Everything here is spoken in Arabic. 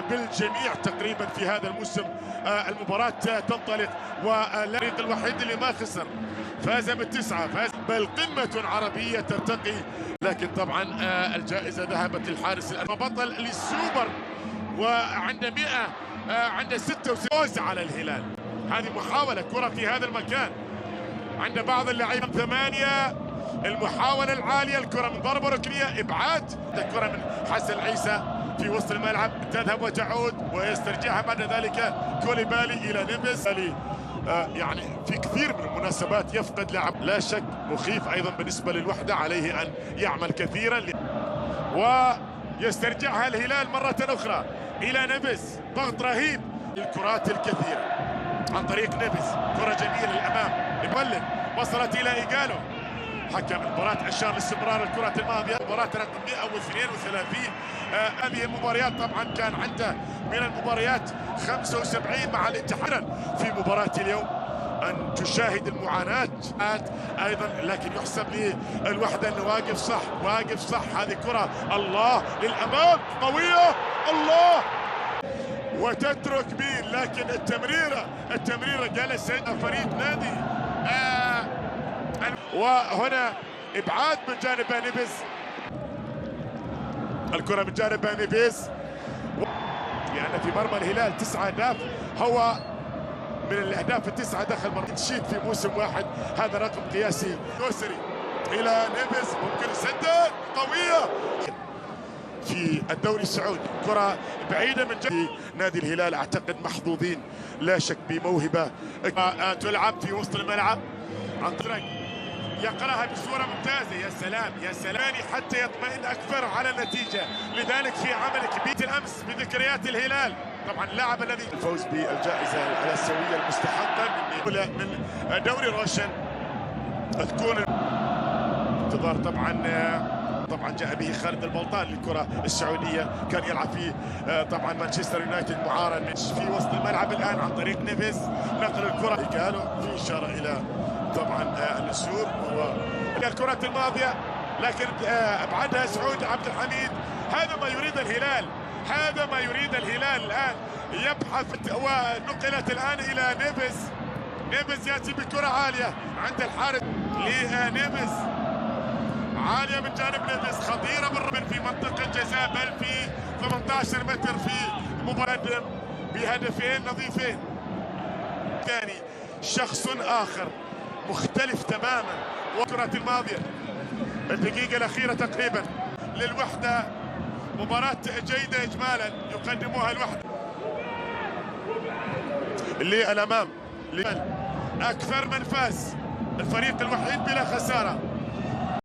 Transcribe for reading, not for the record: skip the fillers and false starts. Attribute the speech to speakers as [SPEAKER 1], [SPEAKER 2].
[SPEAKER 1] بالجميع تقريبا في هذا الموسم. المباراة تنطلق، والفريق الوحيد اللي ما خسر فاز بالتسعة، فاز بل قمة عربية ترتقي. لكن طبعا الجائزة ذهبت للحارس بطل للسوبر، وعنده 100 عنده 66 على الهلال. هذه محاولة كرة في هذا المكان عند بعض اللاعبين. 8 المحاولة العالية، الكرة من ضربة ركنية إبعاد، الكرة من حسن العيسى في وسط الملعب تذهب وتعود ويسترجعها بعد ذلك كوليبالي إلى نيفيز. يعني في كثير من المناسبات يفقد لاعب، لا شك مخيف أيضا بالنسبة للوحدة، عليه أن يعمل كثيرا ويسترجعها الهلال مرة أخرى إلى نيفيز. ضغط رهيب، الكرات الكثيرة عن طريق نيفيز، كرة جميلة للأمام لمولد، وصلت إلى إيجالو. حكم المباراة أشار لاستمرار الكرة الماضية، مباراة رقم 132. هذه المباريات طبعا كان عنده من المباريات 75 مع الاتحاد. في مباراة اليوم أن تشاهد المعاناة أيضا، لكن يحسب للوحدة أنه واقف صح، واقف صح. هذه كرة الله للأمام قوية، الله، وتترك مين، لكن التمريرة جلس فريق نادي وهنا ابعاد من جانب نيفيز. الكرة من جانب نيفيز، لأن في مرمى الهلال 9 أهداف، هو من الأهداف ال9 دخل مرمى تشيت في موسم واحد، هذا رقم قياسي. يسري إلى نيفيز، ممكن يسدد، قوية في الدوري السعودي. كرة بعيدة من جانب نادي الهلال، أعتقد محظوظين لا شك بموهبة تلعب في وسط الملعب عن طريق يقرأها بصورة ممتازة. يا سلام يا سلام، حتى يطمئن أكثر على النتيجة. لذلك في عمل كبير الأمس بذكريات الهلال. طبعا اللاعب الذي الفوز بالجائزة الآسيوية المستحقة من دوري روشن تكون انتظار. طبعا جاء به خالد البلطان للكرة السعودية، كان يلعب في طبعا مانشستر يونايتد معارا في وسط الملعب الآن عن طريق نيفيز. نقل الكرة قالوا في إشارة إلى طبعا النسور والكرة الماضية، لكن ابعدها سعود عبد الحميد. هذا ما يريد الهلال، هذا ما يريد الهلال الآن، يبحث، ونقلت الآن إلى نيفيز. نيفيز يأتي بكرة عالية عند الحارس لنيفيز، عالية من جانب نيفيز، خطيرة بالربن في منطقة الجزاء، بل في 18 متر، في مباراة بهدفين نظيفين. ثاني شخص آخر مختلف تماما. والكرة الماضية الدقيقة الأخيرة تقريبا للوحدة، مباراة جيدة إجمالا يقدموها الوحدة. اللي الأمام أكثر من فاز، الفريق الوحيد بلا خسارة.